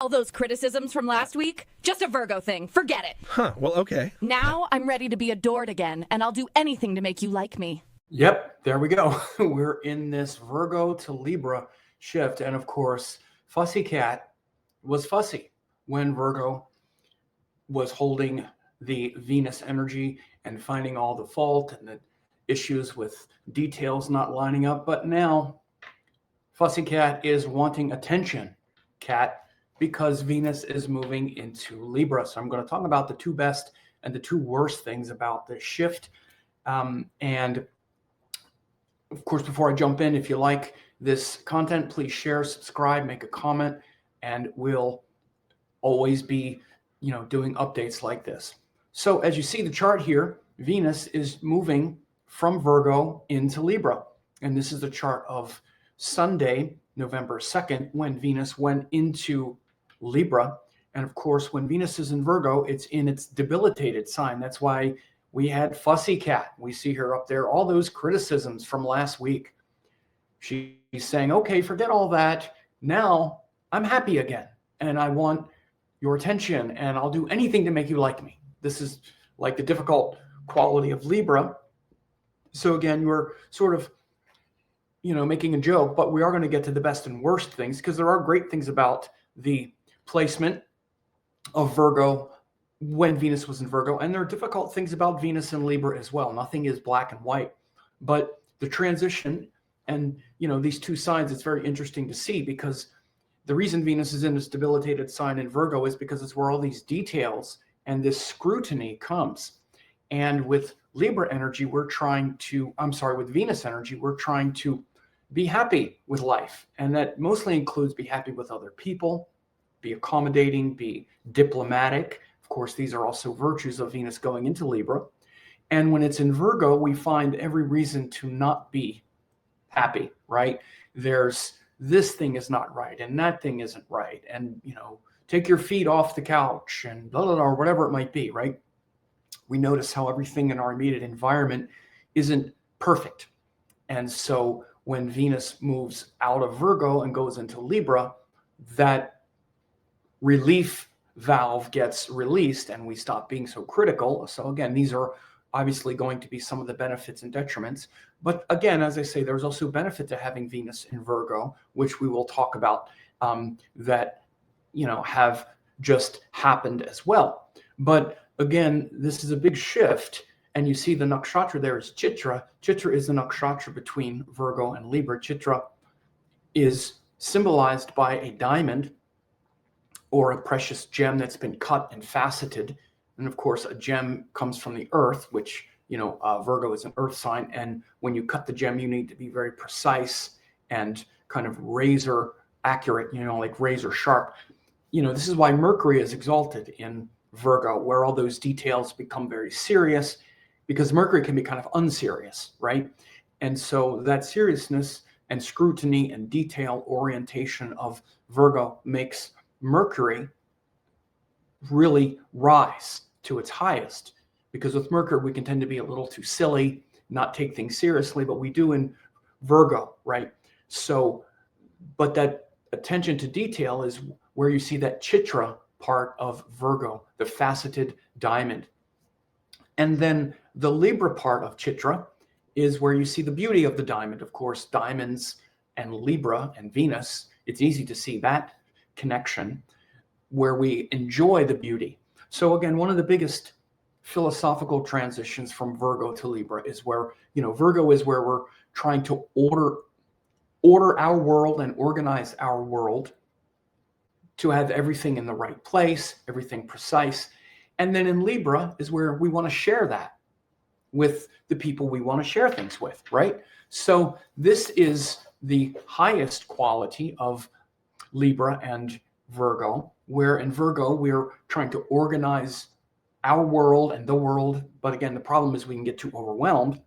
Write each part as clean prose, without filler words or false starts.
All those criticisms from last week, just a Virgo thing. Forget it. Huh, well, okay. Now I'm ready to be adored again, and I'll do anything to make you like me. Yep, there we go. We're in this Virgo to Libra shift. And of course, Fussy Cat was fussy when Virgo was holding the Venus energy and finding all the fault and the issues with details not lining up. But now Fussy Cat is wanting attention, Cat, because Venus is moving into Libra. So I'm going to talk about the two best and the two worst things about this shift. And of course, before I jump in, if you like this content, please share, subscribe, make a comment, and we'll always be, doing updates like this. So as you see the chart here, Venus is moving from Virgo into Libra. And this is the chart of Sunday, November 2nd, when Venus went into Libra. And of course, when Venus is in Virgo, it's in its debilitated sign. That's why we had Fussy Cat. We see her up there, all those criticisms from last week. She's saying, okay, forget all that. Now I'm happy again. And I want your attention, and I'll do anything to make you like me. This is like the difficult quality of Libra. So again, you're sort of, making a joke, but we are going to get to the best and worst things, because there are great things about the placement of Virgo when Venus was in Virgo. And there are difficult things about Venus and Libra as well. Nothing is black and white, but the transition and, these two signs, it's very interesting to see, because the reason Venus is in this debilitated sign in Virgo is because it's where all these details and this scrutiny comes. And with Libra energy, with Venus energy, we're trying to be happy with life. And that mostly includes be happy with other people, be accommodating, be diplomatic. Of course, these are also virtues of Venus going into Libra. And when it's in Virgo, we find every reason to not be happy, right? There's this thing is not right and that thing isn't right. And, take your feet off the couch and blah, blah, blah, or whatever it might be, right? We notice how everything in our immediate environment isn't perfect. And so when Venus moves out of Virgo and goes into Libra, that relief valve gets released and we stop being so critical. So again, these are obviously going to be some of the benefits and detriments. But again, as I say, there's also benefit to having Venus in Virgo, which we will talk about, that, have just happened as well. But again, this is a big shift. And you see the nakshatra there is Chitra. Chitra is the nakshatra between Virgo and Libra. Chitra is symbolized by a diamond or a precious gem that's been cut and faceted. And of course, a gem comes from the earth, which, Virgo is an earth sign. And when you cut the gem, you need to be very precise and kind of razor accurate, like razor sharp. This is why Mercury is exalted in Virgo, where all those details become very serious, because Mercury can be kind of unserious, right? And so that seriousness and scrutiny and detail orientation of Virgo makes Mercury really rise to its highest, because with Mercury, we can tend to be a little too silly, not take things seriously, but we do in Virgo, right? So, but that attention to detail is where you see that Chitra part of Virgo, the faceted diamond. And then the Libra part of Chitra is where you see the beauty of the diamond. Of course, diamonds and Libra and Venus, it's easy to see that connection where we enjoy the beauty. So again, one of the biggest philosophical transitions from Virgo to Libra is where, Virgo is where we're trying to order our world and organize our world to have everything in the right place, everything precise. And then in Libra is where we want to share that with the people we want to share things with, right? So this is the highest quality of Libra and Virgo, where in Virgo, we're trying to organize our world and the world. But again, the problem is we can get too overwhelmed.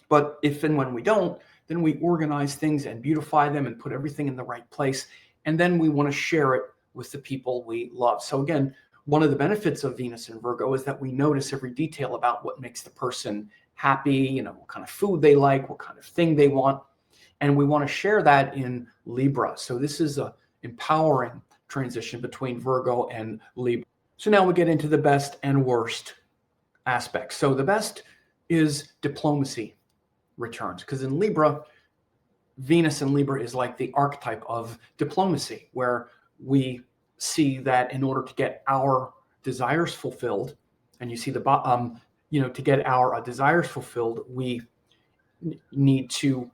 But if and when we don't, then we organize things and beautify them and put everything in the right place. And then we want to share it with the people we love. So again, one of the benefits of Venus in Virgo is that we notice every detail about what makes the person happy, what kind of food they like, what kind of thing they want. And we want to share that in Libra. So this is a empowering transition between Virgo and Libra. So now we get into the best and worst aspects. So the best is diplomacy returns, because in Libra, Venus in Libra is like the archetype of diplomacy, where we see that in order to get our desires fulfilled, and you see the to get our desires fulfilled, we need to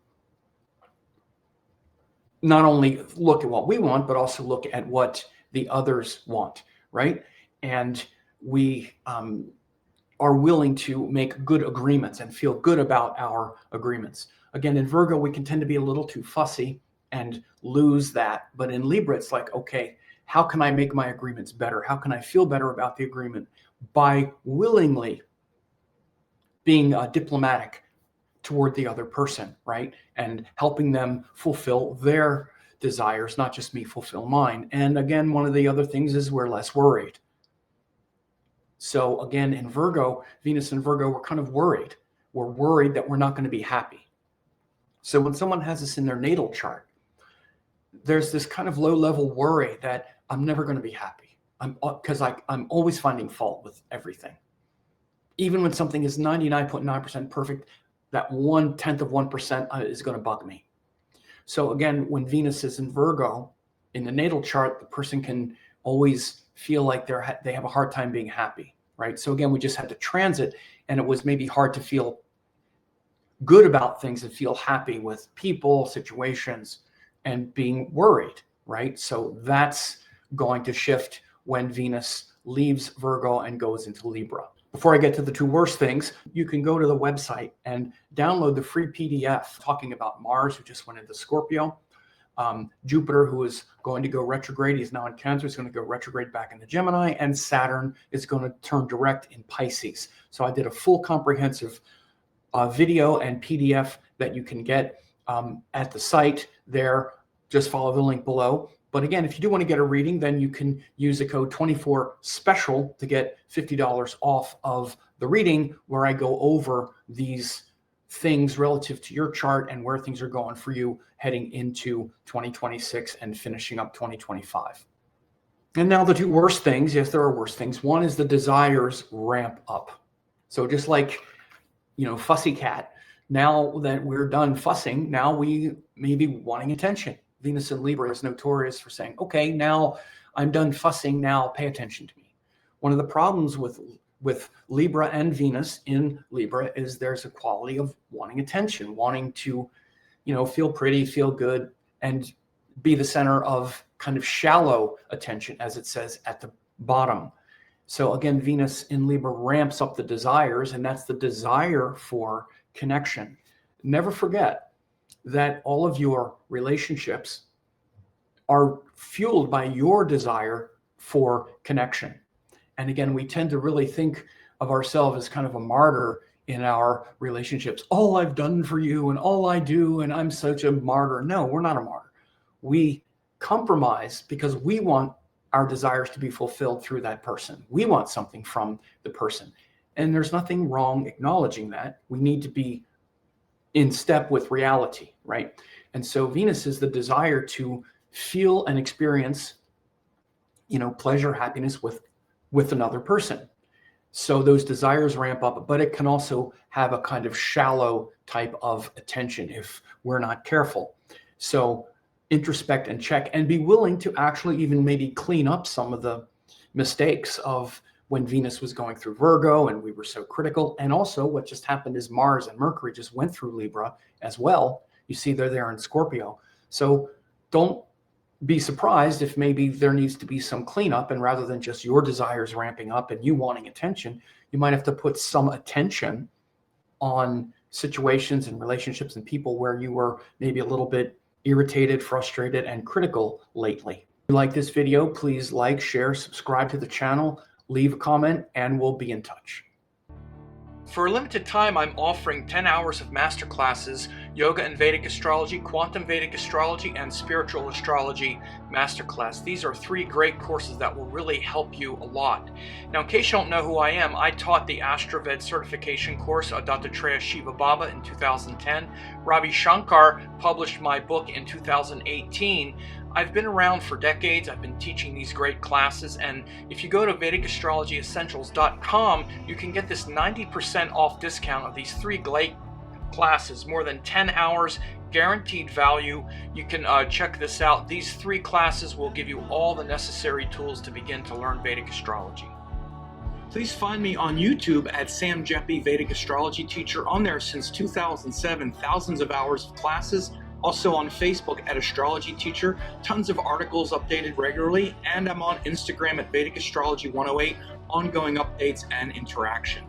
not only look at what we want, but also look at what the others want, right? And we are willing to make good agreements and feel good about our agreements. Again, in Virgo, we can tend to be a little too fussy and lose that. But in Libra, it's like, okay, how can I make my agreements better? How can I feel better about the agreement? By willingly being diplomatic toward the other person, right? And helping them fulfill their desires, not just me fulfill mine. And again, one of the other things is we're less worried. So again, in Virgo, Venus and Virgo, we're kind of worried. We're worried that we're not going to be happy. So when someone has this in their natal chart, there's this kind of low-level worry that I'm never going to be happy. Because I'm always finding fault with everything. Even when something is 99.9% perfect, that 1/10 of 1% is going to bug me. So again, when Venus is in Virgo, in the natal chart, the person can always feel like they have a hard time being happy, right? So again, we just had to transit, and it was maybe hard to feel good about things and feel happy with people, situations, and being worried, right? So that's going to shift when Venus leaves Virgo and goes into Libra. Before I get to the two worst things, you can go to the website and download the free PDF talking about Mars, who just went into Scorpio. Jupiter, who is going to go retrograde, he's now in Cancer, is going to go retrograde back into Gemini, and Saturn is going to turn direct in Pisces. So I did a full comprehensive video and PDF that you can get at the site there. Just follow the link below. But again, if you do want to get a reading, then you can use the code 24SPECIAL to get $50 off of the reading, where I go over these things relative to your chart and where things are going for you heading into 2026 and finishing up 2025. And now the two worst things. Yes, there are worse things. One is the desires ramp up. So just like, Fussy cat, now that we're done fussing, now we may be wanting attention. Venus in Libra is notorious for saying, okay, now I'm done fussing, now pay attention to me. One of the problems with Libra and Venus in Libra is there's a quality of wanting attention, wanting to, feel pretty, feel good, and be the center of kind of shallow attention, as it says at the bottom. So again, Venus in Libra ramps up the desires, and that's the desire for connection. Never forget that all of your relationships are fueled by your desire for connection. And again, we tend to really think of ourselves as kind of a martyr in our relationships. All I've done for you and all I do, and I'm such a martyr. No, we're not a martyr. We compromise because we want our desires to be fulfilled through that person. We want something from the person. And there's nothing wrong acknowledging that. We need to be in step with reality, right? And so Venus is the desire to feel and experience, pleasure, happiness with another person. So those desires ramp up, but it can also have a kind of shallow type of attention if we're not careful. So introspect and check, and be willing to actually even maybe clean up some of the mistakes of when Venus was going through Virgo and we were so critical. And also what just happened is Mars and Mercury just went through Libra as well. You see they're there in Scorpio. So don't be surprised if maybe there needs to be some cleanup, and rather than just your desires ramping up and you wanting attention, you might have to put some attention on situations and relationships and people where you were maybe a little bit irritated, frustrated, and critical lately. If you like this video, please like, share, subscribe to the channel, leave a comment, and we'll be in touch. For a limited time, I'm offering 10 hours of masterclasses, Yoga and Vedic Astrology, Quantum Vedic Astrology, and Spiritual Astrology Masterclass. These are 3 great courses that will really help you a lot. Now, in case you don't know who I am, I taught the Astroved certification course, Dattatreya Shiva Baba, in 2010. Ravi Shankar published my book in 2018, I've been around for decades. I've been teaching these great classes, and if you go to VedicAstrologyEssentials.com, you can get this 90% off discount of these 3 great classes, more than 10 hours, guaranteed value. You can check this out. These 3 classes will give you all the necessary tools to begin to learn Vedic astrology. Please find me on YouTube at Sam Jeppy, Vedic astrology teacher. On there since 2007, thousands of hours of classes. Also on Facebook at Astrology Teacher, tons of articles updated regularly, and I'm on Instagram at Vedic Astrology 108, ongoing updates and interaction.